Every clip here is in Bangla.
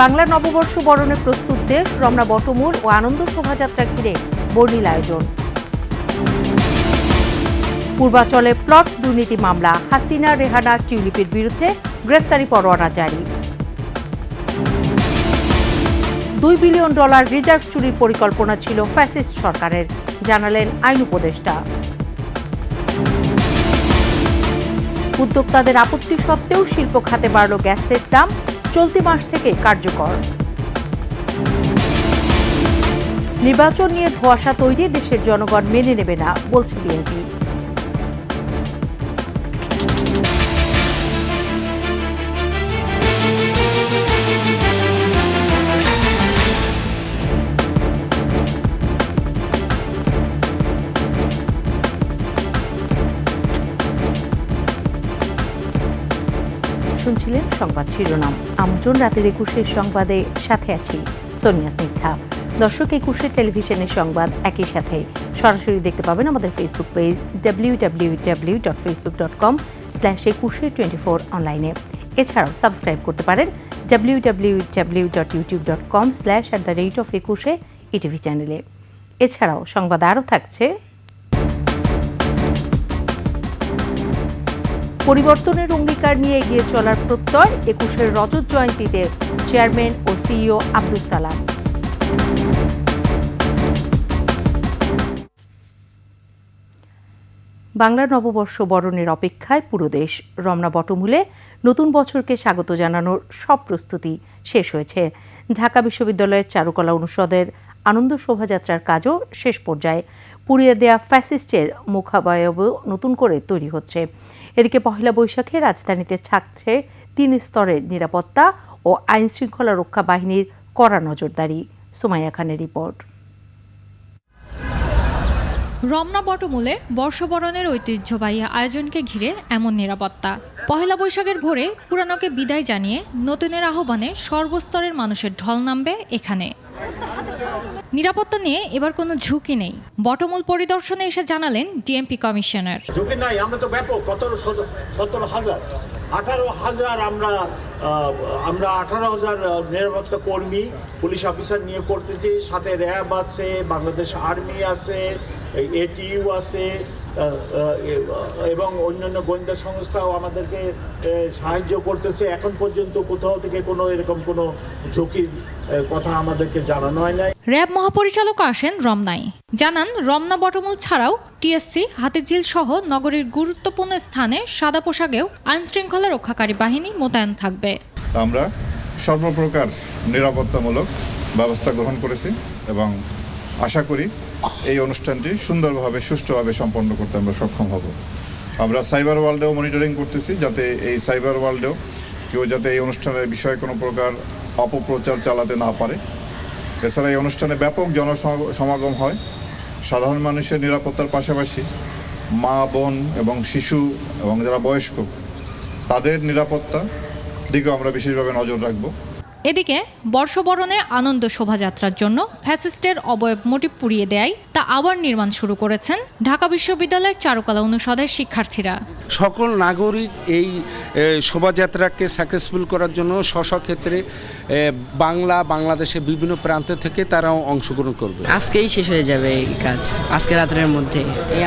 বাংলা নববর্ষ বরণে প্রস্তুত দেশ, রমনা বটমূল ও আনন্দ শোভাযাত্রা ঘিরে বর্ণিল আয়োজন। পূর্বাচলে প্লট দুর্নীতি মামলা, হাসিনা রেহানা টিউলিপের বিরুদ্ধে গ্রেফতারি পরোয়ানা জারি। $2 বিলিয়ন রিজার্ভ চুরির পরিকল্পনা ছিল ফ্যাসিস্ট সরকারের, জানালেন আইন উপদেষ্টা। উদ্যোক্তাদের আপত্তি সত্ত্বেও শিল্প খাতে বাড়ল গ্যাসের দাম, চলতি মাস থেকে কার্যকর। নির্বাচন নিয়ে ধোঁয়াশা তৈরি, দেশের জনগণ মেনে নেবে না, বলছে বিএনপি। শুনছিলেন সংবাদ শিরোনাম। আমন্ত্রণ রাতের 21 সংবাদে, সাথে আছি সোনিয়া স্নিগ্ধা। দর্শক, 21 টেলিভিশনের সংবাদ একই সাথে সরাসরি দেখতে পাবেন আমাদের ফেসবুক পেজ www.facebook.com/2124 অনলাইনে। এছাড়াও সাবস্ক্রাইব করতে পারেন www.youtube.com/@21 ইটিভি চ্যানেলে। এছাড়াও সংবাদ আরও থাকছে। পরিবর্তনের অঙ্গীকার নিয়ে এগিয়ে চলার প্রত্যয়, 21 রজত জয়ন্তীতে চেয়ারম্যান ও সিইও আব্দুস সালাম। বাংলার নববর্ষ বরণের অপেক্ষায় পুরো দেশ। রমনা বটমূলে নতুন বছরকে স্বাগত জানানোর সব প্রস্তুতি শেষ হয়েছে। ঢাকা বিশ্ববিদ্যালয়ের চারুকলা অনুষদের আনন্দ শোভাযাত্রার কাজও শেষ পর্যায়ে। পুড়িয়ে দেয়া ফ্যাসিস্টের মুখাবয়বও নতুন করে তৈরি হচ্ছে। এদিকে পহেলা বৈশাখে রাজধানীতে থাকছে 3 স্তরের নিরাপত্তা ও আইন শৃঙ্খলা রক্ষা বাহিনীর কড়া নজরদারি। সুমাইয়া খানের রিপোর্ট। রমনা বটমূলে বর্ষবরণের ঐতিহ্যবাহী আয়োজনকে ঘিরে এমন নিরাপত্তা। পহেলা বৈশাখের ভোরে পুরানোকে বিদায় জানিয়ে নতুনের আহ্বানে সর্বস্তরের মানুষের ঢল নামবে এখানে। নিরাপত্তা নিয়ে এবার কোনো ঝুঁকি নেই, বটমূল পরিদর্শনে এসে জানালেন ডিএমপি কমিশনার। ঝুঁকি নাই, আমরা তো ব্যাপক 18,000 আমরা 18,000 নিরাপত্তা কর্মী, পুলিশ অফিসার নিয়ে করতেছি। সাথে র্যাব আছে, বাংলাদেশ আর্মি আছে, এটিইউ আছে এবং অন্যান্য গোয়েন্দা সংস্থাও আমাদেরকে সাহায্য করতেছে। এখন পর্যন্ত কোথাও থেকে কোনো এরকম কোনো ঝুঁকির কথা আমাদেরকে জানানো হয় নাই। র্যাব মহাপরিচালক আসেন রমনায়, জানান রমনা বটমূল ছাড়াও টিএসসি, হাতিঝিল সহ নগরীর গুরুত্বপূর্ণ স্থানে সাদা পোশাকেও আইন শৃঙ্খলা রক্ষাকারী বাহিনী মোতায়েন থাকবে। আমরা সর্বপ্রকার নিরাপত্তামূলক ব্যবস্থা গ্রহণ করেছি এবং আশা করি এই অনুষ্ঠানটি সুন্দরভাবে, সুষ্ঠুভাবে সম্পন্ন করতে আমরা সক্ষম হব। আমরা সাইবার ওয়ার্ল্ডেও মনিটরিং করতেছি, যাতে এই সাইবার ওয়ার্ল্ডেও কেউ যাতে এই অনুষ্ঠানের বিষয়ে কোনো প্রকার অপপ্রচার চালাতে না পারে। এছাড়া এই অনুষ্ঠানে ব্যাপক জনসমাগম হয়। সাধারণ মানুষের নিরাপত্তার পাশাপাশি মা, বোন এবং শিশু এবং যারা বয়স্ক, তাদের নিরাপত্তা দিকেও আমরা বিশেষভাবে নজর রাখব। এদিকে বর্ষবরণে আনন্দ শোভাযাত্রার জন্য ফ্যাসিস্টের অবয়ব মোটিভ পুড়িয়ে দেয় তা আবার নির্মাণ শুরু করেছেন ঢাকা বিশ্ববিদ্যালয়ের চারুকলা অনুষদের শিক্ষার্থীরা। সকল নাগরিক এই শোভাযাত্রাকে সাকসেসফুল করার জন্য স্বক্ষেত্রে বাংলাদেশের বিভিন্ন প্রান্ত থেকে তারাও অংশগ্রহণ করবে। আজকেই শেষ হয়ে যাবে এই কাজ, আজকে রাতের মধ্যে।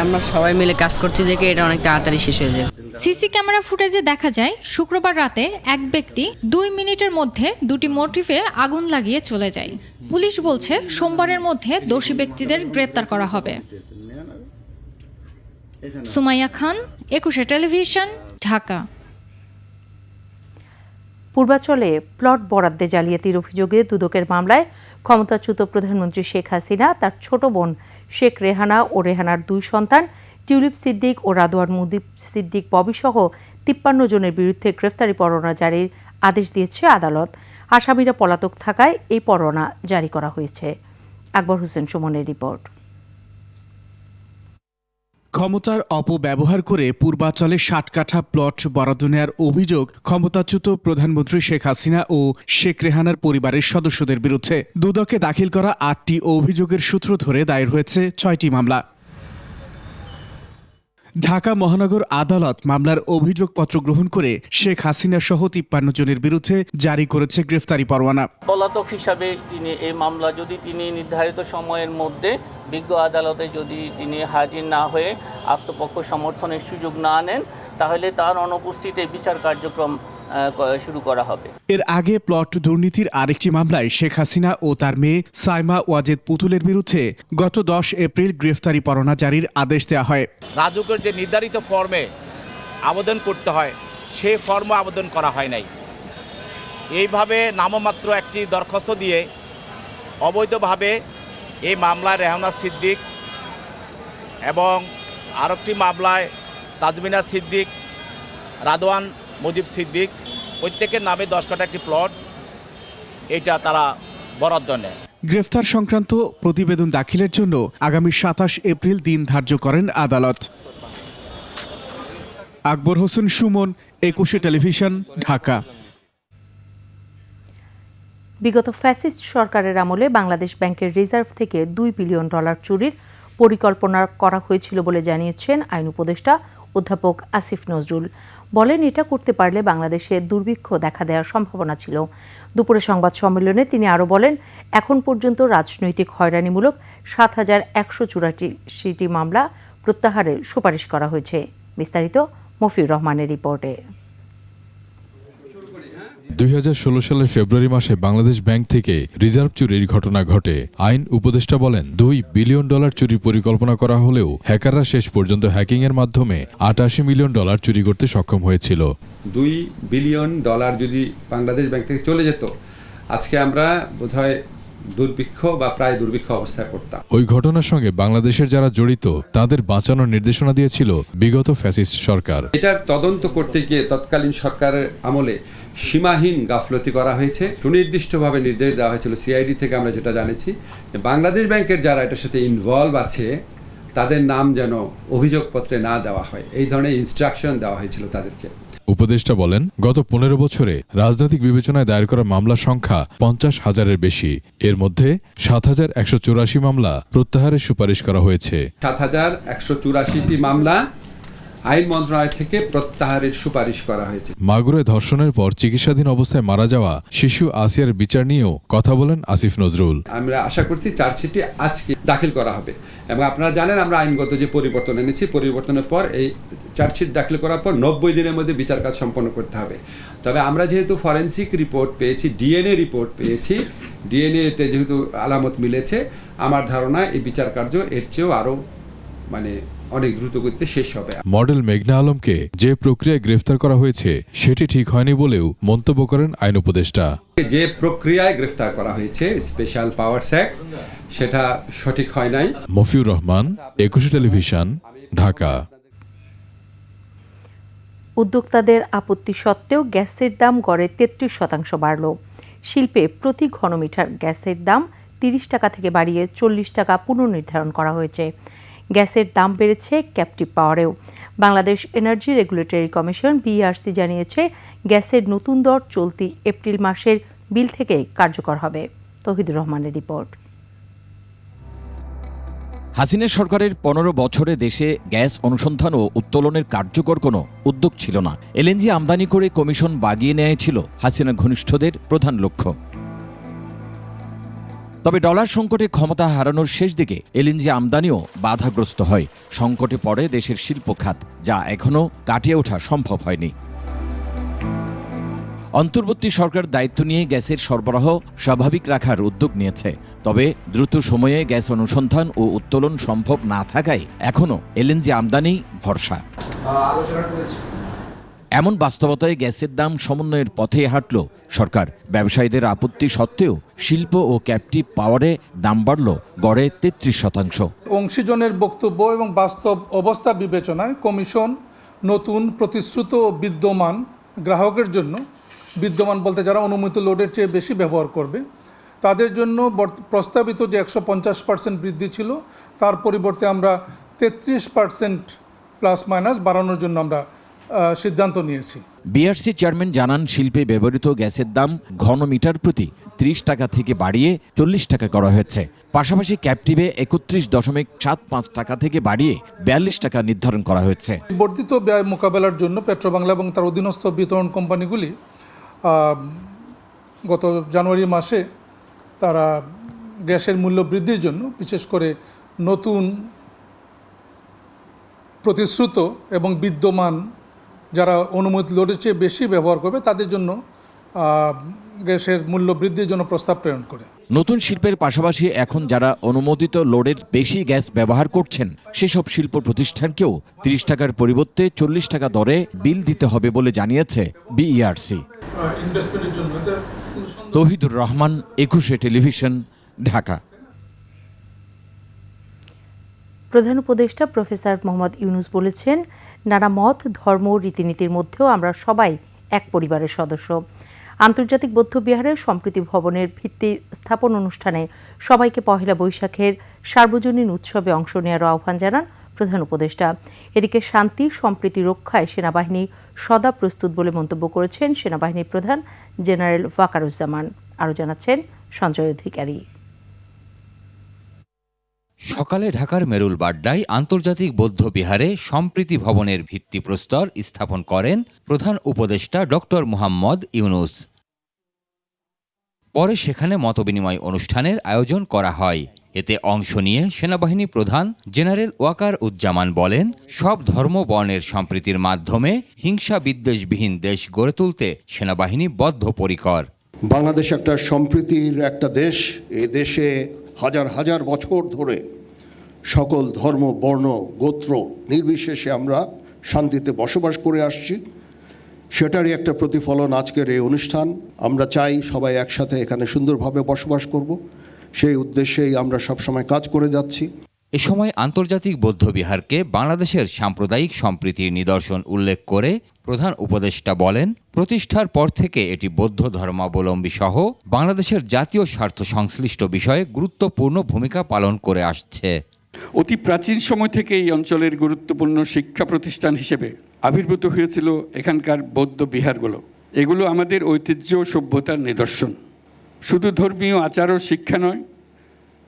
আমরা সবাই মিলে কাজ করছি দেখে এটা অনেক তাড়াতাড়ি শেষ হয়ে যাবে। সিসি ক্যামেরা ফুটেজে দেখা যায় শুক্রবার রাতে এক ব্যক্তি 2 মিনিটের মধ্যে 2টি মোটিফে আগুন লাগিয়ে চলে যায়। পুলিশ বলছে সোমবারের মধ্যে দোষী ব্যক্তিদের গ্রেপ্তার করা হবে। সুমাইয়া খান, 21 টেলিভিশন, ঢাকা। পূর্বাচলে প্লট বরাদ্দে জালিয়াতির অভিযোগে দুদকের মামলায় ক্ষমতাচ্যুত প্রধানমন্ত্রী শেখ হাসিনা, তার ছোট বোন শেখ রেহানা ও রেহানার 2 সন্তান টিউলিপ সিদ্দিক ও রাদওয়ান মুদিব সিদ্দিক ববি সহ 53 জনের বিরুদ্ধে গ্রেফতারি পরোয়ানা জারির আদেশ দিয়েছে আদালত। আসামিরা পলাতক থাকায় এই পরোয়ানা জারি করা হয়েছে। আকবর হোসেন সুমনের রিপোর্ট। ক্ষমতার অপব্যবহার করে পূর্বাচলে 60 কাঠা প্লট বরাদ্দ নেওয়ার অভিযোগ ক্ষমতাচ্যুত প্রধানমন্ত্রী শেখ হাসিনা ও শেখ রেহানার পরিবারের সদস্যদের বিরুদ্ধে। দুদকে দাখিল করা 8টি অভিযোগের সূত্র ধরে দায়ের হয়েছে 6টি মামলা। ঢাকা মহানগর আদালত মামলার অভিযোগপত্র গ্রহণ করে শেখ হাসিনা সহ 53 জনের বিরুদ্ধে জারি করেছে গ্রেফতারি পরোয়ানা। পলাতক হিসাবে তিনি এই মামলা যদি তিনি নির্ধারিত সময়ের মধ্যে বিজ্ঞ আদালতে যদি তিনি হাজির না হয়ে আত্মপক্ষ সমর্থনের সুযোগ না নেন, তাহলে তার অনুপস্থিতিতে বিচার কার্যক্রম শুরু করা হবে। এর আগে প্লট দুর্নীতির আরেকটি মামলায় শেখ হাসিনা ও তার মেয়ে সাইমা ওয়াজেদ পুতুলের বিরুদ্ধে গত 10 এপ্রিল গ্রেফতারি পরোয়ানা জারির আদেশ দেওয়া হয়। রাজুকের যে নির্ধারিত ফর্মে আবেদন করতে হয় সেই ফর্মে আবেদন করা হয় নাই। এইভাবে নামমাত্র একটি দরখাস্ত দিয়ে অবৈধভাবে এই মামলায় রেহানা সিদ্দিক এবং আরেকটি মামলায় তাজমিনা সিদ্দিক, রাদওয়ান মুজিব সিদ্দিক প্রত্যেকের নামে 10 কাঠা একটি প্লট এটা তারা বরাদ্দ নেয়। গ্রেফতার সংক্রান্ত প্রতিবেদন দাখিলের জন্য আগামী 27 এপ্রিল দিন ধার্য করেন আদালত। আকবর হোসেন সুমন, 21 টেলিভিশন, ঢাকা। বিগত ফ্যাসিস্ট সরকারের আমলে বাংলাদেশ ব্যাংকের রিজার্ভ থেকে $2 বিলিয়ন চুরির পরিকল্পনা করা হয়েছিল বলে জানিয়েছেন আইন উপদেষ্টা অধ্যাপক আসিফ নজরুল। বলেন, এটা করতে পারলে বাংলাদেশে দুর্ভিক্ষ দেখা দেওয়ার সম্ভাবনা ছিল। দুপুরে সংবাদ সম্মেলনে তিনি আরও বলেন, এখন পর্যন্ত রাজনৈতিক হয়রানিমূলক 7,184টি মামলা প্রত্যাহারের সুপারিশ করা হয়েছে। বিস্তারিত মফিউর রহমানের রিপোর্টে। 2016 সালের ফেব্রুয়ারি মাসে বাংলাদেশ ব্যাংক থেকে রিজার্ভ চুরির ঘটনা ঘটে। আইন উপদেষ্টা বলেন, $2 বিলিয়ন চুরির পরিকল্পনা করা হলেও হ্যাকাররা শেষ পর্যন্ত হ্যাকিংয়ের মাধ্যমে $88 মিলিয়ন চুরি করতে সক্ষম হয়েছিল। $2 বিলিয়ন যদি বাংলাদেশ ব্যাংক থেকে চলে যেত, আজকে আমরা বোধহয় দুর্ভিক্ষ বা প্রায় দুর্ভিক্ষ অবস্থায় পড়তাম। ওই ঘটনার সঙ্গে বাংলাদেশের যারা জড়িত তাদের বাঁচানোর নির্দেশনা দিয়েছিল বিগত ফ্যাসিস্ট সরকার। এটার তদন্ত করতে গিয়ে তৎকালীন সরকারের আমলে সীমাহীন গাফলতি করা হয়েছে। সুনির্দিষ্টভাবে নির্দেশ দেওয়া হয়েছিল সিআইডি থেকে, আমরা যেটা জানেছি বাংলাদেশ ব্যাংকের যারা এটার সাথে ইনভলভ আছে তাদের নাম যেন অভিযোগপত্রে না দেওয়া হয়, এই ধরনের ইনস্ট্রাকশন দেওয়া হয়েছিল তাদেরকে। উপদেষ্টা বলেন, গত 15 বছরে রাজনৈতিক বিবেচনায় দায়ের করা মামলার সংখ্যা 50,000-এর বেশি। এর মধ্যে 7,184 মামলা প্রত্যাহারের সুপারিশ করা হয়েছে। 7,184টি মামলা আইন মন্ত্রণালয় থেকে প্রত্যাহারের সুপারিশ করা হয়েছে। মাগুরায় ধর্ষণের পর চিকিৎসাধীন অবস্থায় মারা যাওয়া শিশু আসিয়ার বিচার নিয়েও কথা বলেন আসিফ নজরুল। আমরা আশা করছি চার্জশিটটি আজকে দাখিল করা হবে এবং আপনারা জানেন আমরা আইনগত যে পরিবর্তন এনেছি, পরিবর্তনের পর এই চার্জশিট দাখিল করার পর 90 দিনের মধ্যে বিচার কাজ সম্পন্ন করতে হবে। তবে আমরা যেহেতু ফরেনসিক রিপোর্ট পেয়েছি, ডিএনএ রিপোর্ট পেয়েছি, ডিএনএতে যেহেতু আলামত মিলেছে, আমার ধারণা এই বিচার কার্য এর চেয়েও আরও অনেক দ্রুত গতিতে শেষ হবে। মডেল মেঘনা আলমকে যে প্রক্রিয়ায় গ্রেফতার করা হয়েছে সেটি ঠিক হয়নি বলেও মন্তব্য করেন আইন উপদেষ্টা। যে প্রক্রিয়ায় গ্রেফতার করা হয়েছে স্পেশাল পাওয়ারস অ্যাক্ট, সেটা সঠিক হয় নাই। মফিউর রহমান, 21 টেলিভিশন, ঢাকা। উদ্যোক্তাদের আপত্তি সত্ত্বেও গ্যাসের দাম গড়ে 33% বাড়ল। শিল্পে প্রতি ঘনমিটার গ্যাসের দাম 30 টাকা থেকে বাড়িয়ে 40 টাকা পুনর্নির্ধারণ করা হয়েছে। গ্যাসের দাম বেড়েছে ক্যাপটিভ পাওয়ারেও। Bangladesh energy regulatory commission BERC জানিয়েছে, গ্যাসের নতুন দর চলতি এপ্রিল মাসের বিল থেকে কার্যকর হবে। তৌহিদুর রহমানের রিপোর্ট। হাসিনা সরকারের 15 বছরে দেশে গ্যাস অনুসন্ধান ও উত্তোলনের কার্যকর কোনো উদ্যোগ ছিল না। এলএনজি আমদানি করে কমিশন বাগিয়ে নেওয়া ছিল হাসিনা ঘনিষ্ঠদের প্রধান লক্ষ্য। তবে ডলার সংকটে ক্ষমতা হারানোর শেষ দিকে এলএনজি আমদানিও বাধাগ্রস্ত হয়। সংকটে পড়ে দেশের শিল্প খাত, যা এখনও কাটিয়ে ওঠা সম্ভব হয়নি। অন্তর্বর্তী সরকার দায়িত্ব নিয়ে গ্যাসের সরবরাহ স্বাভাবিক রাখার উদ্যোগ নিয়েছে। তবে দ্রুত সময়ে গ্যাস অনুসন্ধান ও উত্তোলন সম্ভব না থাকায় এখনও এলএনজি আমদানি ভরসা। এমন বাস্তবতায় গ্যাসের দাম সমন্বয়ের পথে হাঁটল সরকার। ব্যবসায়ীদের আপত্তি সত্ত্বেও শিল্প ও ক্যাপটিভ পাওয়ারে দাম বাড়ল গড়ে 33%। অংশীজনের বক্তব্য এবং বাস্তব অবস্থা বিবেচনায় কমিশন নতুন প্রতিশ্রুত বিদ্যমান গ্রাহকের জন্য, বিদ্যমান বলতে যারা অনুমোদিত লোডের চেয়ে বেশি ব্যবহার করবে, তাদের জন্য প্রস্তাবিত যে 150% বৃদ্ধি ছিল তার পরিবর্তে আমরা 33% প্লাস মাইনাস বাড়ানোর জন্য আমরা সিদ্ধান্ত নিয়েছি। বিআরসি চেয়ারম্যান জানান, শিল্পে ব্যবহৃত গ্যাসের দাম ঘনমিটার প্রতি 30 টাকা থেকে বাড়িয়ে 40 টাকা করা হয়েছে। পাশাপাশি ক্যাপটিভে 31.75 টাকা থেকে বাড়িয়ে 42 টাকা নির্ধারণ করা হয়েছে। বর্ধিত ব্যয় মোকাবেলার জন্য পেট্রোবাংলা এবং তার অধীনস্থ বিতরণ কোম্পানিগুলি গত জানুয়ারি মাসে তারা গ্যাসের মূল্য বৃদ্ধির জন্য বিশেষ করে নতুন প্রতিশ্রুত এবং বিদ্যমান যারা অনুমোদিত লোডের চেয়ে বেশি ব্যবহার করবে তাদের জন্য গ্যাসের মূল্য বৃদ্ধির জন্য প্রস্তাব প্রেরণ করে। নতুন শিল্পের পাশাপাশি এখন যারা অনুমোদিত লোডের বেশি গ্যাস ব্যবহার করছেন সেসব শিল্প প্রতিষ্ঠানকেও 30 টাকার পরিবর্তে 40 টাকা দরে বিল দিতে হবে বলে জানিয়েছে বিইআরসি। তৌহিদুর রহমান, 21 টেলিভিশন, ঢাকা। প্রধান উপদেষ্টা প্রফেসর মোহাম্মদ ইউনূস বলেছেন, নানা মত, ধর্ম, রীতিনীতির মধ্যেও আমরা সবাই এক পরিবারের সদস্য। আন্তর্জাতিক বৌদ্ধবিহারের সম্প্রীতি ভবনের ভিত্তি স্থাপন অনুষ্ঠানে সবাইকে পহেলা বৈশাখের সার্বজনীন উৎসবে অংশ নেওয়ার আহ্বান জানান প্রধান উপদেষ্টা। এদিকে শান্তি সম্প্রীতি রক্ষায় সেনাবাহিনী সদা প্রস্তুত বলে মন্তব্য করেছেন সেনাবাহিনীর প্রধান জেনারেল ওয়াকারুজ্জামান। আরও জানাচ্ছেন সঞ্জয় অধিকারী। সকালে ঢাকার মেরুলবাড্ডায় আন্তর্জাতিক বৌদ্ধ বিহারে সম্প্রীতি ভবনের ভিত্তিপ্রস্তর স্থাপন করেন প্রধান উপদেষ্টা ডক্টর মুহাম্মদ ইউনূস। পরে সেখানে মতবিনিময় অনুষ্ঠানের আয়োজন করা হয়। এতে অংশ নিয়ে সেনাবাহিনী প্রধান জেনারেল ওয়াকারুজ্জামান বলেন, সব ধর্ম বর্ণের সম্প্রীতির মাধ্যমে হিংসা বিদ্বেষবিহীন দেশ গড়ে তুলতে সেনাবাহিনী বদ্ধপরিকর। বাংলাদেশ একটা সম্প্রীতির একটা দেশ। এ দেশে হাজার হাজার বছর ধরে সকল ধর্ম, বর্ণ, গোত্র নির্বিশেষে আমরা শান্তিতে বসবাস করে আসছি। সেটারই একটা প্রতিফলন আজকের এই অনুষ্ঠান। আমরা চাই সবাই একসাথে এখানে সুন্দরভাবে বসবাস করব, সেই উদ্দেশ্যেই আমরা সবসময় কাজ করে যাচ্ছি। এ সময় আন্তর্জাতিক বৌদ্ধবিহারকে বাংলাদেশের সাম্প্রদায়িক সম্প্রীতির নিদর্শন উল্লেখ করে প্রধান উপদেষ্টা বলেন, প্রতিষ্ঠার পর থেকে এটি বৌদ্ধ ধর্মাবলম্বী সহ বাংলাদেশের জাতীয় স্বার্থ সংশ্লিষ্ট বিষয়ে গুরুত্বপূর্ণ ভূমিকা পালন করে আসছে। অতি প্রাচীন সময় থেকে এই অঞ্চলের গুরুত্বপূর্ণ শিক্ষা প্রতিষ্ঠান হিসেবে আবির্ভূত হয়েছিল এখানকার বৌদ্ধ বিহারগুলো। এগুলো আমাদের ঐতিহ্য ও সভ্যতার নিদর্শন। শুধু ধর্মীয় আচার ও শিক্ষা নয়,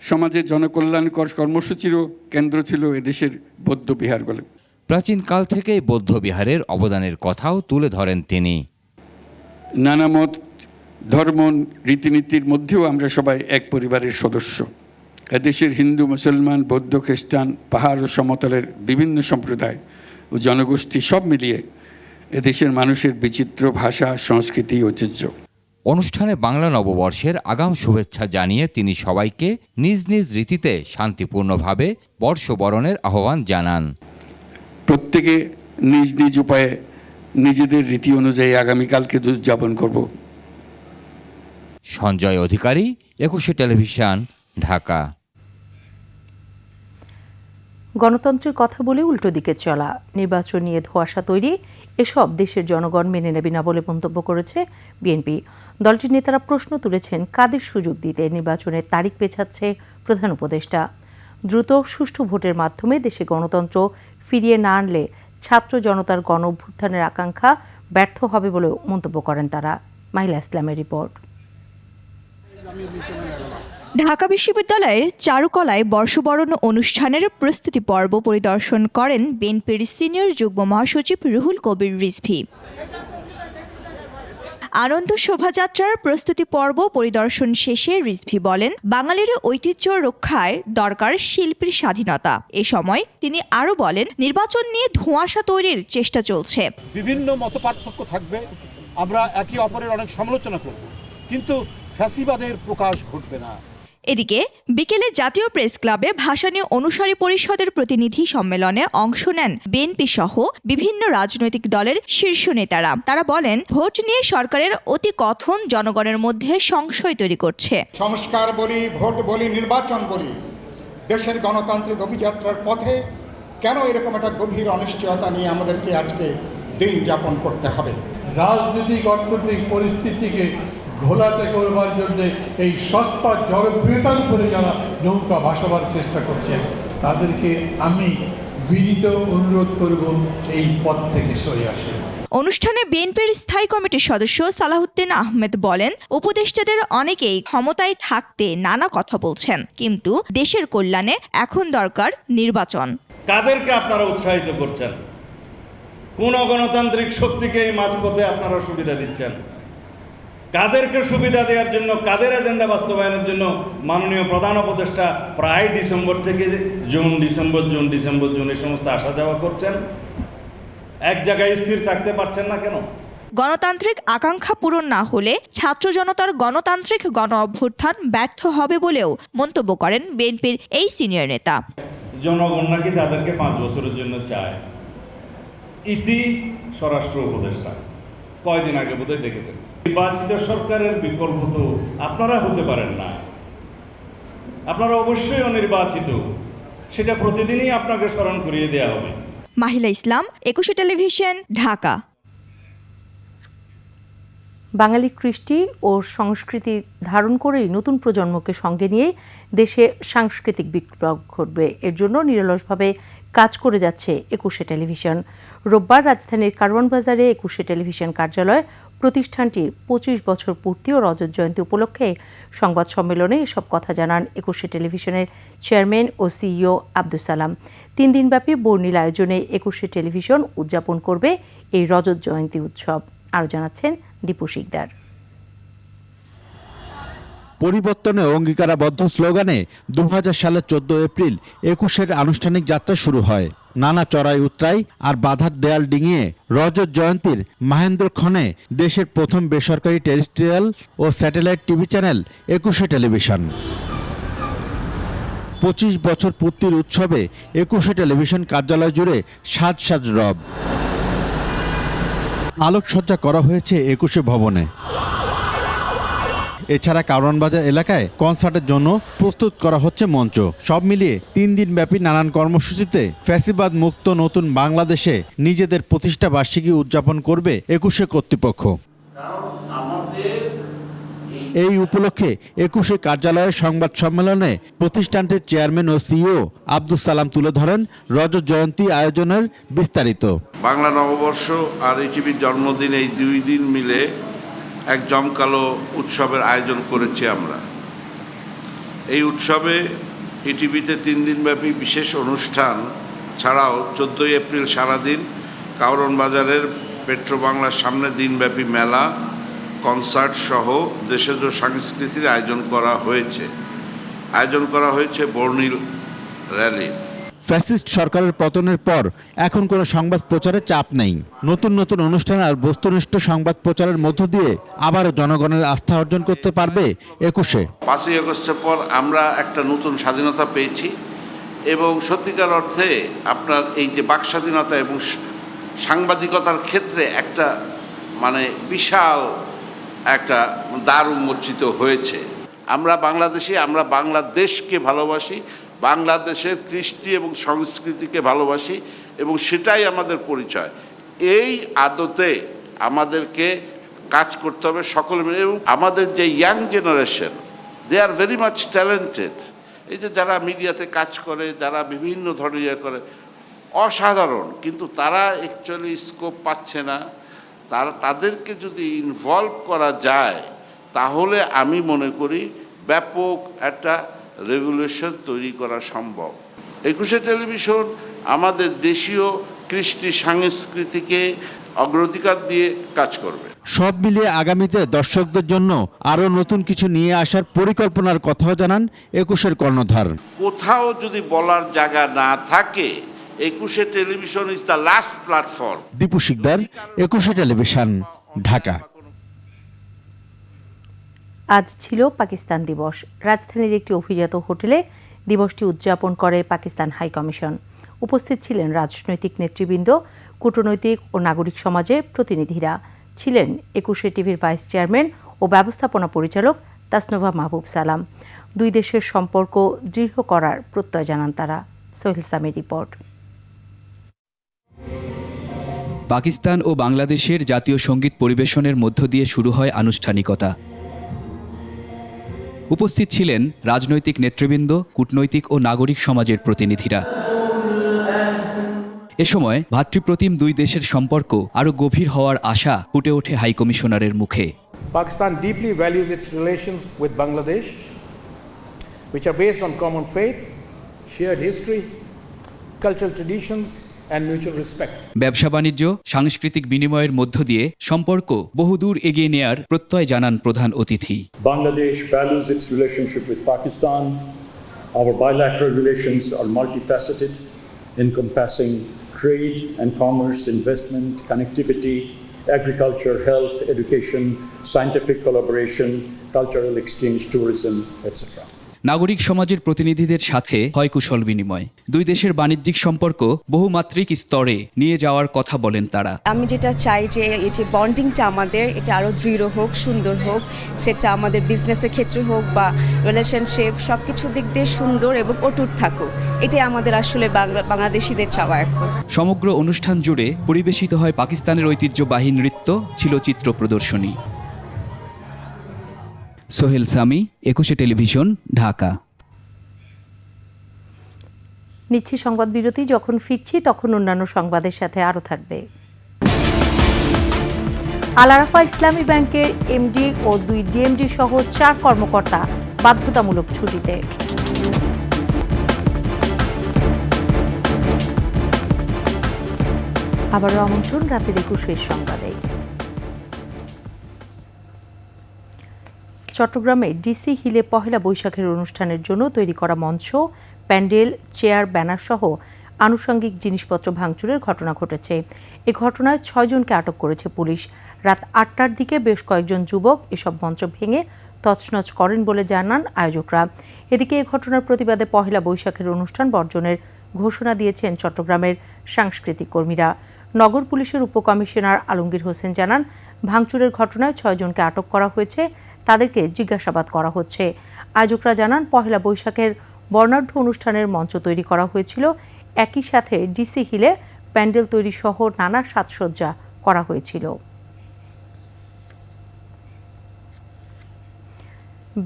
সমাজের জনকল্যাণকর কর্মসূচিরও কেন্দ্র ছিল এদেশের বৌদ্ধ বিহারগুলো। প্রাচীনকাল থেকেই বৌদ্ধ বিহারের অবদানের কথাও তুলে ধরেন তিনি। নানা মত, ধর্ম, রীতিনীতির মধ্যেও আমরা সবাই এক পরিবারের সদস্য। এদেশের হিন্দু, মুসলমান, বৌদ্ধ, খ্রিস্টান, পাহাড় ও সমতলের বিভিন্ন সম্প্রদায় ও জনগোষ্ঠী সব মিলিয়ে এদেশের মানুষের বিচিত্র ভাষা, সংস্কৃতি, ঐতিহ্য। অনুষ্ঠানে বাংলা নববর্ষের আগাম শুভেচ্ছা জানিয়ে তিনি সবাইকে নিজ নিজ রীতিতে শান্তিপূর্ণভাবে বর্ষবরণের আহ্বান জানান। প্রত্যেকে নিজ নিজ উপায়ে নিজেদের রীতি অনুযায়ী আগামীকালকে উদযাপন করব। সঞ্জয় অধিকারী, 21 টেলিভিশন, ঢাকা। গণতন্ত্রের কথা বলে উল্টো দিকে চলা, নির্বাচন নিয়ে ধোঁয়াশা তৈরি, এসব দেশের জনগণ মেনে নেবে না বলে মন্তব্য করেছে বিএনপি। দলটির নেতারা প্রশ্ন তুলেছেন, কাদের সুযোগ দিতে নির্বাচনের তারিখ পেছাচ্ছে প্রধান উপদেষ্টা। দ্রুত সুষ্ঠু ভোটের মাধ্যমে দেশে গণতন্ত্র ফিরিয়ে না আনলে ছাত্র জনতার গণ অভ্যুত্থানের আকাঙ্ক্ষা ব্যর্থ হবে বলেও মন্তব্য করেন তারা। মাহিলা ইসলামের রিপোর্ট। ঢাকা বিশ্ববিদ্যালয়ের চারুকলায় বর্ষবরণ অনুষ্ঠানের প্রস্তুতি পর্ব পরিদর্শন করেন বিএনপির সিনিয়র যুগ্ম মহাসচিব রুহুল কবির রিজভী। আনন্দ শোভাযাত্রার প্রস্তুতি পর্ব পরিদর্শন শেষে রিজভী বলেন, বাঙালির ঐতিহ্য রক্ষায় দরকার শিল্পীর স্বাধীনতা। এ সময় তিনি আরও বলেন, নির্বাচন নিয়ে ধোঁয়াশা তৈরির চেষ্টা চলছে। বিভিন্ন মতপার্থক্য থাকবে, আমরা একে অপরের অনেক সমালোচনা করব, কিন্তু ফ্যাসিবাদের প্রকাশ ঘটবে না। এদিকে বিকেলে জাতীয় প্রেস ক্লাবে ভাসানী অনুসারী পরিষদের প্রতিনিধি সম্মেলনে অংশ নেন বিএনপি সহ বিভিন্ন রাজনৈতিক দলের শীর্ষ নেতারা। তারা বলেন, ভোট নিয়ে সরকারের অতি কথন জনগণের মধ্যে সংশয় তৈরি করছে। সংস্কার বলি, ভোট বলি, নির্বাচন বলি, দেশের গণতান্ত্রিক অভিযাত্রার পথে কেন এরকম একটা গভীর অনিশ্চয়তা নিয়ে আমাদেরকে আজকে দিন যাপন করতে হবে? রাজনৈতিক অর্থনৈতিক পরিস্থিতিকে ঘোলাটে করবার জন্য এই সস্তা জনপ্রিয়তার উপরে যারা নৌকা ভাসাবার চেষ্টা করছেন তাদেরকে আমি বিনীত অনুরোধ করব, এই পথ থেকে সরে আসেন। অনুষ্ঠানে বিএনপির স্থায়ী কমিটির সদস্য সালাহউদ্দিন আহমেদ বলেন, উপদেষ্টাদের অনেকেই ক্ষমতায় থাকতে নানা কথা বলছেন, কিন্তু দেশের কল্যাণে এখন দরকার নির্বাচন। কাদেরকে আপনারা উৎসাহিত করছেন? কোন গণতান্ত্রিক শক্তিকে এই মাঝপথে আপনারা সুবিধা দিচ্ছেন? কাদেরকে সুবিধা দেওয়ার জন্য, কাদের এজেন্ডা বাস্তবায়নের জন্য মাননীয় প্রধান উপদেষ্টা প্রায় ডিসেম্বর থেকে জুন এই সমস্ত আসা যাওয়া করছেন? এক জায়গায় স্থির থাকতে পারছেন না কেন? গণতান্ত্রিক আকাঙ্ক্ষা পূরণ না হলে ছাত্র জনতার গণতান্ত্রিক গণ অভ্যুত্থান ব্যর্থ হবে বলেও মন্তব্য করেন বিএনপির এই সিনিয়র নেতা। জনগণ নাকি তাদেরকে 5 বছরের জন্য চায়। ইতি স্বরাষ্ট্র উপদেষ্টা কয়দিন আগে বোধহয় দেখেছেন। নির্বাচিত সরকারের বিকল্প তো আপনারা হতে পারেন না, আপনারা অবশ্যই অনির্বাচিত, সেটা প্রতিদিনই আপনাকে স্মরণ করিয়ে দেওয়া হবে। মাহিলা ইসলাম, 21 টেলিভিশন, ঢাকা। বাঙালি কৃষ্টি ও সংস্কৃতি ধারণ করেই নতুন প্রজন্মকে সঙ্গে নিয়ে দেশে সাংস্কৃতিক বিপ্লব ঘটবে। এর জন্য নিরলসভাবে কাজ করে যাচ্ছে 21 টেলিভিশন। রোববার রাজধানীর কারওয়ান বাজারে 21 টেলিভিশন কার্যালয় প্রতিষ্ঠানটির 25 বছর পূর্তি ও রজত জয়ন্তী উপলক্ষে সংবাদ সম্মেলনে এসব কথা জানান 21 টেলিভিশনের চেয়ারম্যান ও সিইও আব্দুস সালাম। 3 দিনব্যাপী বর্ণিল আয়োজনে 21 টেলিভিশন উদযাপন করবে এই রজত জয়ন্তী উৎসব। আরও জানাচ্ছেন দীপু শিকদার। পরিবর্তনে অঙ্গীকারাবদ্ধ স্লোগানে 2000 সালের 14 এপ্রিল 21-এর আনুষ্ঠানিক যাত্রা শুরু হয়। নানা চড়াই উতরাই আর বাধার দেয়াল ডিঙিয়ে রজত জয়ন্তীর মাহেন্দ্রক্ষণে দেশের প্রথম বেসরকারি টেরিস্ট্রিয়াল ও স্যাটেলাইট টিভি চ্যানেল 21 টেলিভিশন। 25 বছর পূর্তির উৎসবে 21 টেলিভিশন কার্যালয় জুড়ে সাজ সাজ রব। আলোকসজ্জা করা হয়েছে 21 ভবনে। এছাড়া কারওয়ান বাজার এলাকায় কনসার্টের জন্য প্রস্তুত করা হচ্ছে মঞ্চ। সব মিলিয়ে 3 দিনব্যাপী নানান কর্মসূচিতে ফ্যাসিবাদ মুক্ত নতুন বাংলাদেশে নিজেদের প্রতিষ্ঠা বার্ষিকী উদযাপন করবে 21 কর্তৃপক্ষ। এই উপলক্ষে 21 কার্যালয়ের সংবাদ সম্মেলনে প্রতিষ্ঠানটির চেয়ারম্যান ও সিইও আব্দুস সালাম তুলে ধরেন রজত জয়ন্তী আয়োজনের বিস্তারিত। বাংলা নববর্ষ আর ইটিভির জন্মদিন, এই 2 দিন মিলে এক জমকালো উৎসবের আয়োজন করেছি আমরা। এই উৎসবে ইটিভিতে 3 দিনব্যাপী বিশেষ অনুষ্ঠান ছাড়াও 14 এপ্রিল সারাদিন কারওয়ান বাজারের পেট্রো বাংলার সামনে দিনব্যাপী মেলা, কনসার্ট সহ দেশজ সংস্কৃতির আয়োজন করা হয়েছে বর্ণিল র্যালি। ফ্যাসিস্ট সরকারের পতনের পর এখন কোনো সংবাদ প্রচারের চাপ নেই। নতুন নতুন অনুষ্ঠান আর বস্তুনিষ্ঠ সংবাদ প্রচারের মধ্য দিয়ে আবারও জনগণের আস্থা অর্জন করতে পারবে 21। 5ই আগস্টের পর আমরা একটা নতুন স্বাধীনতা পেয়েছি এবং সত্যিকার অর্থে আপনার এই যে বাক স্বাধীনতা এবং সাংবাদিকতার ক্ষেত্রে একটা বিশাল একটা দ্বার উন্মোচিত হয়েছে। আমরা বাংলাদেশি, আমরা বাংলাদেশকে ভালোবাসি, বাংলাদেশের কৃষ্টি এবং সংস্কৃতিকে ভালোবাসি এবং সেটাই আমাদের পরিচয়। এই আদতে আমাদেরকে কাজ করতে হবে সকলে মিলে। এবং আমাদের যে young generation, they are very much talented. এই যে যারা মিডিয়াতে কাজ করে, যারা বিভিন্ন ধরনের করে, অসাধারণ, কিন্তু তারা অ্যাকচুয়ালি স্কোপ পাচ্ছে না। তাদেরকে যদি ইনভলভ করা যায় তাহলে আমি মনে করি ব্যাপক একটা রেভলিউশন তৈরি করা সম্ভব। 21 টেলিভিশন আমাদের দেশীয় কৃষ্টি সংস্কৃতিকে অগ্রাধিকার দিয়ে কাজ করবে। সব মিলিয়ে আগামীতে দর্শকদের জন্য আরও নতুন কিছু নিয়ে আসার পরিকল্পনার কথাও জানান 21-এর কর্ণধার। কোথাও যদি বলার জায়গা না থাকে, 21 television is the last platform. Dipu Shikdar, 21 television, Dhaka. আজ ছিল পাকিস্তান দিবস। রাজধানীর একটি অভিজাত হোটেলে দিবসটি উদযাপন করে পাকিস্তান হাইকমিশন। উপস্থিত ছিলেন রাজনৈতিক নেতৃবৃন্দ, কূটনৈতিক ও নাগরিক সমাজের প্রতিনিধিরা। ছিলেন 21 টিভির ভাইস চেয়ারম্যান ও ব্যবস্থাপনা পরিচালক তাসনুভা মাহবুব সালাম। 2 দেশের সম্পর্ক দৃঢ় করার প্রত্যয় জানান তারা। সোহেল সামির রিপোর্ট। পাকিস্তান ও বাংলাদেশের জাতীয় সঙ্গীত পরিবেশনের মধ্য দিয়ে শুরু হয় আনুষ্ঠানিকতা। উপস্থিত ছিলেন রাজনৈতিক নেতৃবৃন্দ, কূটনৈতিক ও নাগরিক সমাজের প্রতিনিধিরা। এ সময় ভ্রাতৃপ্রতিম দুই দেশের সম্পর্ক আরও গভীর হওয়ার আশা ফুটে ওঠে হাইকমিশনারের মুখে। Pakistan deeply values its relations with Bangladesh, which are based on common faith, shared history, cultural traditions, and mutual respect. ব্যবসা বাণিজ্য সাংস্কৃতিক বিনিময়ের মধ্য দিয়ে সম্পর্ক বহুদূর এগিয়ে নেয়ার প্রত্যয় জানান প্রধান অতিথি। Bangladesh values its relationship with Pakistan. Our bilateral relations are multifaceted, encompassing trade and commerce, investment, connectivity, agriculture, health, education, scientific collaboration, cultural exchange, tourism, etc. নাগরিক সমাজের প্রতিনিধিদের সাথে হয় কুশল বিনিময়। দুই দেশের বাণিজ্যিক সম্পর্ক বহুমাত্রিক স্তরে নিয়ে যাওয়ার কথা বলেন তারা। আমি যেটা চাই যে এই যে বন্ডিংটা আমাদের এটা আরও দৃঢ় হোক, সুন্দর হোক, সেটা আমাদের বিজনেসের ক্ষেত্রে হোক বা রিলেশনশিপ, সব কিছু দিক দিয়ে সুন্দর এবং অটুট থাকুক। এটাই আমাদের আসলে বাংলাদেশিদের চাওয়া এখন। সমগ্র অনুষ্ঠান জুড়ে পরিবেশিত হয় পাকিস্তানের ঐতিহ্যবাহী নৃত্য, ছিল চিত্র প্রদর্শনী। সোহেল সামি, 21 টেলিভিশন, ঢাকা। নিচ্ছি সংবাদ বিরতি, যখন ফিরছি তখন অন্যান্য সংবাদের সাথে আরও থাকবে। আল আরাফা ইসলামী ব্যাংকের এমডি ও 2 ডিএমডি সহ 4 কর্মকর্তা বাধ্যতামূলক ছুটিতে। আবারও আমন্ত্রণ রাতের 21 সংবাদে। চট্টগ্রামে ডিসি হিলে পহেলা বৈশাখের অনুষ্ঠানের জন্য তৈরি করা মঞ্চ, প্যান্ডেল, চেয়ার, ব্যানার সহ আনুষঙ্গিক জিনিসপত্র ভাঙচুরের ঘটনা ঘটেছে। এ ঘটনায় 6 জনকে আটক করেছে পুলিশ। রাত 8টার দিকে বেশ কয়েকজন যুবক এসব মঞ্চ ভেঙে তছনছ করেন বলে জানান আয়োজকরা। এদিকে এ ঘটনার প্রতিবাদে পহেলা বৈশাখের অনুষ্ঠান বর্জনের ঘোষণা দিয়েছেন চট্টগ্রামের সাংস্কৃতিক কর্মীরা। নগর পুলিশের উপকমিশনার আলমগীর হোসেন জানান, ভাঙচুরের ঘটনায় 6 জনকে আটক করা হয়েছে, তাদেরকে জিজ্ঞাসাবাদ করা হচ্ছে। আয়োজকরা জানান, পহেলা বৈশাখের বর্ণাঢ্য অনুষ্ঠানের মঞ্চ তৈরি করা হয়েছিল, একই সাথে ডিসি হিলে প্যান্ডেল তৈরি সহ নানা সাজসজ্জা করা হয়েছিল।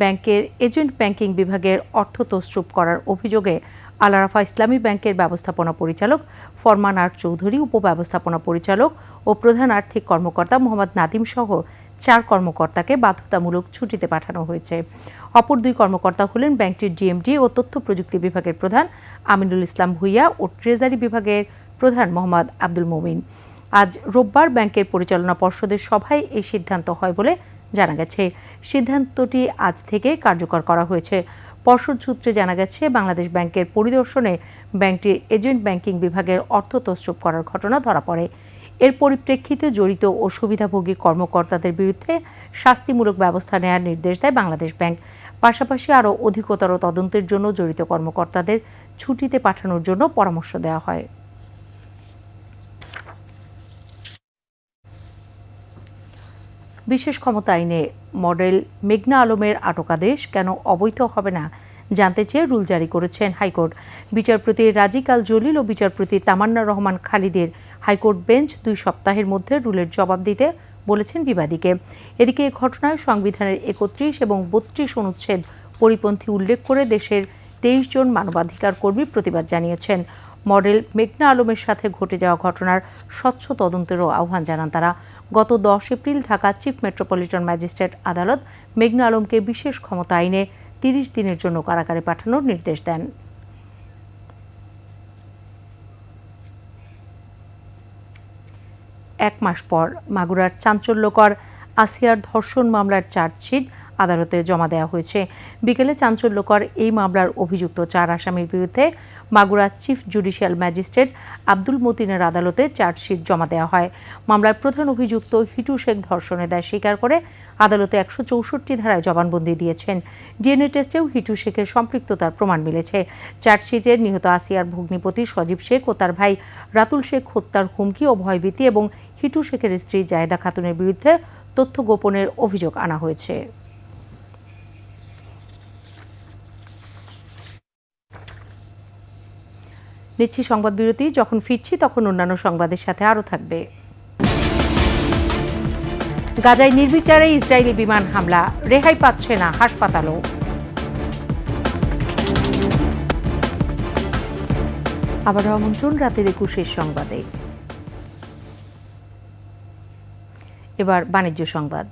ব্যাংকের এজেন্ট ব্যাংকিং বিভাগের অর্থ তছরূপ করার অভিযোগে আল আরাফা ইসলামী ব্যাংকের ব্যবস্থাপনা পরিচালক ফরমান আর চৌধুরী, উপব্যবস্থাপনা পরিচালক ও প্রধান আর্থিক কর্মকর্তা মোহাম্মদ নাদিম সহ 4 কর্মকর্তাকে বাধ্যতামূলক ছুটিতে পাঠানো হয়েছে। অপর 2 কর্মকর্তা হলেন ব্যাংকটির ডিএমডি ও তথ্য প্রযুক্তি বিভাগের প্রধান আমিনুল ইসলাম ভুইয়া ও ট্রেজারি বিভাগের প্রধান মোহাম্মদ আব্দুল মমিন। আজ রোববার ব্যাংকের পরিচালনা পর্ষদের সভায় এই সিদ্ধান্ত হয় বলে জানা গেছে। সিদ্ধান্তটি আজ থেকে কার্যকর করা হয়েছে। পর্ষদ সূত্রে জানা গেছে, বাংলাদেশ ব্যাংকের পরিদর্শনে ব্যাংকটির এজেন্ট ব্যাংকিং বিভাগের অর্থ তছরূপ করার ঘটনা ধরা পড়ে। এর পরিপ্রেক্ষিতে জড়িত ও সুবিধাভোগী কর্মকর্তাদের বিরুদ্ধে শাস্তিমূলক ব্যবস্থা নেওয়ার নির্দেশ দেয় বাংলাদেশ ব্যাংক। পাশাপাশি আরও অধিকতর তদন্তের জন্য জড়িত কর্মকর্তাদের ছুটিতে পাঠানোর জন্য পরামর্শ দেওয়া হয়। বিশেষ ক্ষমতা আইনে মডেল মেঘনা আলমের আটকাদেশ কেন অবৈধ হবে না জানতে চেয়ে রুল জারি করেছেন হাইকোর্ট। বিচারপতি রাজিক আল জলিল ও বিচারপতি তামান্না রহমান খালিদের হাইকোর্ট বেঞ্চ 2 সপ্তাহের মধ্যে রুলের জবাব দিতে বলেছেন বিবাদীকে। এদিকে এ ঘটনায় সংবিধানের 31 এবং 32 অনুচ্ছেদ পরিপন্থী উল্লেখ করে দেশের 23 জন মানবাধিকার কর্মী প্রতিবাদ জানিয়েছেন। মডেল মেঘনা আলমের সাথে ঘটে যাওয়া ঘটনার স্বচ্ছ তদন্তেরও আহ্বান জানান তারা। গত 10 April Dhaka chief metropolitan magistrate আদালত মেঘনা আলমকে বিশেষ ক্ষমতা আইনে 30 দিনের জন্য কারাগারে পাঠানোর নির্দেশ দেন। এক মাস পর মাগুরার চাঞ্চল্যকর আসিয়ার ধর্ষণ মামলার চার্জশিট আদালতে জমা দেওয়া হয়েছে। বিকেলে চাঞ্চল্যকর এই মামলার অভিযুক্ত 4 আসামির বিরুদ্ধে Magura chief judicial magistrate Abdul মতিনের আদালতে চার্জশিট জমা দেওয়া হয়। মামলার প্রধান অভিযুক্ত হিটু শেখ ধর্ষণের দায় স্বীকার করে আদালতে 164 ধারায় জবানবন্দি দিয়েছেন। ডিএনএ টেস্টেও হিটু শেখের সম্পৃক্ততার প্রমাণ মিলেছে। চার্জশিটে নিহত আসিয়ার ভগ্নিপতি সজীব শেখ ও তার ভাই রাতুল শেখ হত্যার হুমকি ও ভয়ভীতি এবং হিটু শেখের স্ত্রী জায়েদা খাতুনের বিরুদ্ধে তথ্য গোপনের অভিযোগ আনা হয়েছে। নিচ্ছি সংবাদ বিরতি, যখন ফিরছি তখন অন্যান্য সংবাদের সাথে আরও থাকবে। গাজায় নির্বিচারে ইসরায়েলি বিমান হামলা, রেহাই পাচ্ছে না হাসপাতালও। আবারও আমন্ত্রণ রাতের 21 সংবাদে। এবার বাণিজ্য সংবাদ।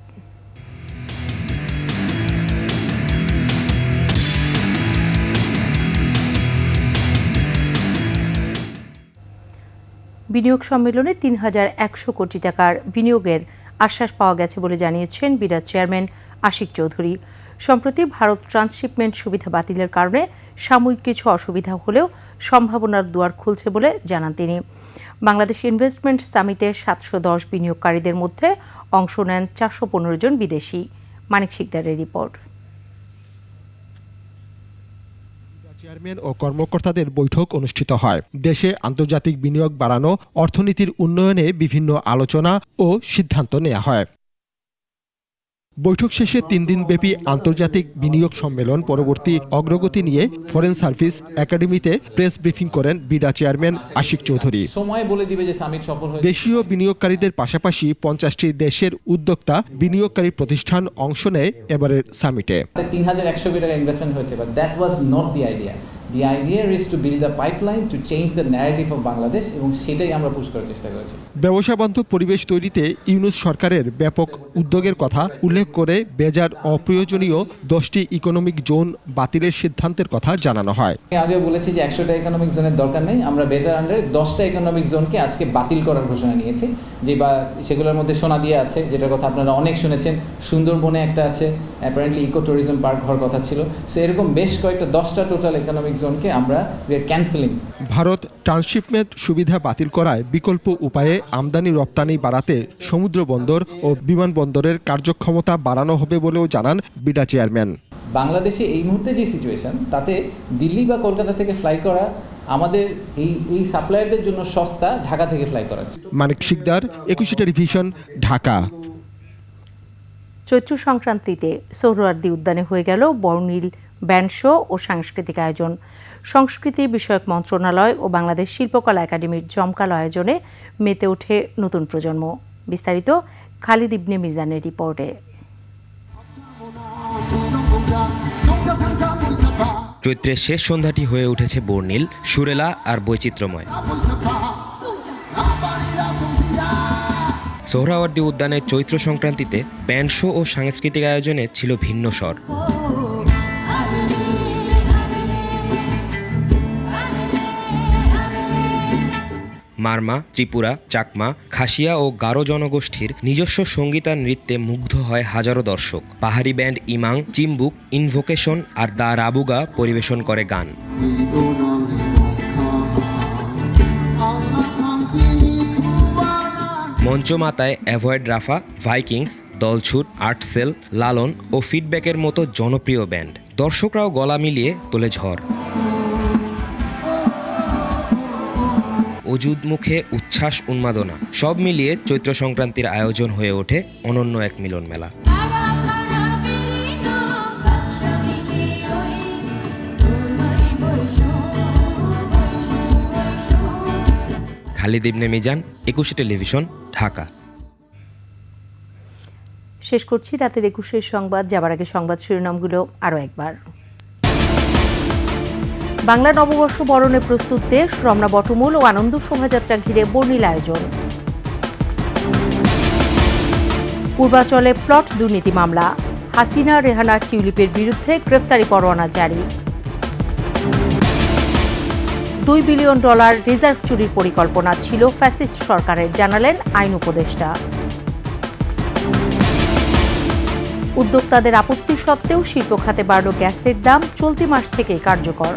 বিনিয়োগ সম্মেলনে ৩,১০০ কোটি টাকার বিনিয়োগের আশ্বাস পাওয়া গেছে বলে জানিয়েছেন বিডার চেয়ারম্যান আশিক চৌধুরী। সম্প্রতি ভারত ট্রান্সশিপমেন্ট সুবিধা বাতিলের কারণে সাময়িক কিছু অসুবিধা হলেও সম্ভাবনার দুয়ার খুলছে বলে জানান তিনি। বাংলাদেশ ইনভেস্টমেন্ট সামিটে ৭১০ বিনিয়োগকারীদের মধ্যে অংশ নেন ৪১৫ জন বিদেশি। মানিক শিকদারের রিপোর্ট। চেয়ারম্যান ও কর্মকর্তাদের বৈঠক অনুষ্ঠিত হয়। দেশে আন্তর্জাতিক বিনিয়োগ বাড়ানো, অর্থনীতির উন্নয়নে বিভিন্ন আলোচনা ও সিদ্ধান্ত নেওয়া হয়। বৈঠক শেষে ৩ দিনব্যাপী আন্তর্জাতিক বিনিয়োগ সম্মেলন পরবর্তী অগ্রগতি নিয়ে ফরেন সার্ভিস একাডেমিতে প্রেস ব্রিফিং করেন বিডা চেয়ারম্যান আশিক চৌধুরী। সময় বলে দিবে যে সামিট সফল হয়েছে। দেশীয় বিনিয়োগকারীদের পাশাপাশি ৫০টি দেশের উদ্যোক্তা বিনিয়োগকারী প্রতিষ্ঠান অংশ নেয় এবারের সামিটে। ৩,১০০ কোটি টাকা ইনভেস্টমেন্ট হয়েছে, but that was not the idea. The idea is to build a pipeline to change the narrative of Bangladesh এবং সেটাই আমরা পুশ করার চেষ্টা করেছি। ব্যবসা বান্ধব পরিবেশ তৈরিতে ইউনূস সরকারের ব্যাপক উদ্যোগের কথা উল্লেখ করে বেজার অপ্রয়োজনীয় 10টি ইকোনমিক জোন বাতিলের সিদ্ধান্তের কথা জানানো হয়। আগে বলেছি যে 100টা ইকোনমিক জোনের দরকার নেই, আমরা বেজার আন্ডারে 10টা ইকোনমিক জোনকে আজকে বাতিল করার ঘোষণা নিয়েছি। যে বা সেগুলোর মধ্যে সোনাদিয়া আছে, যেটার কথা আপনারা অনেক শুনেছেন। সুন্দরবনে একটা আছে, অ্যাপারেন্টলি ইকো ট্যুরিজম পার্ক হওয়ার কথা ছিল। সো এরকম বেশ কয়েকটা 10টা টোটাল ইকোনমিক জোনকে আমরা ক্যান্সেলিং। ভারত ট্রান্সশিপমেন্ট সুবিধা বাতিল করায় বিকল্প উপায়ে আমদানি রপ্তানি বাড়াতে সমুদ্র বন্দর ও বিমানবন্দরের কার্যক্ষমতা বাড়ানো হবে বলেও জানান বিডা চেয়ারম্যান। বাংলাদেশে এই মুহূর্তে যে সিচুয়েশন, তাতে দিল্লি বা কলকাতা থেকে ফ্লাই করা আমাদের এই সাপ্লায়ারদের জন্য সস্তা ঢাকা থেকে ফ্লাই করা। মানিক শিকদার, 21 টেলিভিশন, ঢাকা। চৈত্র সংক্রান্তিতে সোহরাওয়ার্দী উদ্যানে হয়ে গেল বর্ণিল ব্যান্ড শো ও সাংস্কৃতিক আয়োজন। সংস্কৃতি বিষয়ক মন্ত্রণালয় ও বাংলাদেশ শিল্পকলা একাডেমির জমকালো আয়োজনে মেতে ওঠে নতুন প্রজন্ম। বিস্তারিত খালিদ ইবনে মিজানের রিপোর্টে। চৈত্রের শেষ সন্ধ্যাটি হয়ে উঠেছে বর্ণিল, সুরেলা আর বৈচিত্র্যময়। সোহরাওয়ার্দী উদ্যানে চৈত্র সংক্রান্তিতে ব্যান্ড শো ও সাংস্কৃতিক আয়োজনে ছিল ভিন্ন স্বর। মারমা, ত্রিপুরা, চাকমা, খাসিয়া ও গারো জনগোষ্ঠীর নিজস্ব সঙ্গীত আর নৃত্যে মুগ্ধ হয় হাজারো দর্শক। পাহাড়ি ব্যান্ড ইমাং, চিম্বুক, ইনভোকেশন আর দা রাবুগা পরিবেশন করে গান। মঞ্চমাতায় অ্যাভয়েড রাফা, ভাইকিংস, দলছুট, আর্টসেল, লালন ও ফিডব্যাকের মতো জনপ্রিয় ব্যান্ড। দর্শকরাও গলা মিলিয়ে তোলে ঝড়। অজুদ মুখে উচ্ছ্বাস, উন্মাদনা সব মিলিয়ে চৈত্র সংক্রান্তির আয়োজন হয়ে ওঠে অনন্য এক মিলন মেলা। খালিদ ইবনে মিজান, 21 টেলিভিশন, ঢাকা। শেষ করছি রাতের 21 সংবাদ। যাবার আগে সংবাদ শিরোনামগুলো আরও একবার। বাংলা নববর্ষ বরণে প্রস্তুত দেশ, রমনা বটমূল ও আনন্দ শোভাযাত্রা ঘিরে বর্ণিল আয়োজন। পূর্বাচলে প্লট দুর্নীতি মামলা, হাসিনা রেহানার টিউলিপের বিরুদ্ধে গ্রেফতারি পরোয়ানা জারি। $2 বিলিয়ন রিজার্ভ চুরির পরিকল্পনা ছিল ফ্যাসিস্ট সরকারের, জানালেন আইন উপদেষ্টা। উদ্যোক্তাদের আপত্তি সত্ত্বেও শিল্প খাতে বাড়ল গ্যাসের দাম, চলতি মাস থেকেই কার্যকর।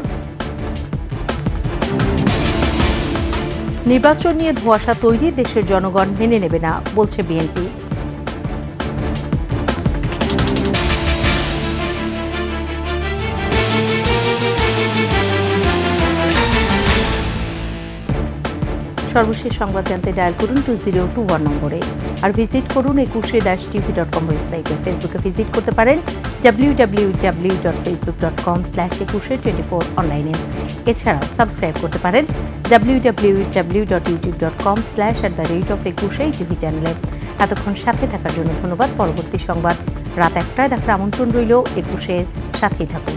নির্বাচন নিয়ে ধোঁয়াশা তৈরি, দেশের জনগণ মেনে নেবে না, বলছে বিএনপি। সর্বশেষ সংবাদ জানতে ডায়াল করুন 2021 নম্বরে, আর ভিজিট করুন 21-tv.com ওয়েবসাইটে। ফেসবুকে ভিজিট করতে পারেন www.facebook.com/2124 অনলাইনে। এছাড়াও সাবস্ক্রাইব করতে পারেন www.youtube.com/@21 টিভি চ্যানেলে। এতক্ষণ সাথে থাকার জন্য ধন্যবাদ। পরবর্তী সংবাদ রাত 1টায় দেখার আমন্ত্রণ রইল। 21-এর সাথেই থাকুন।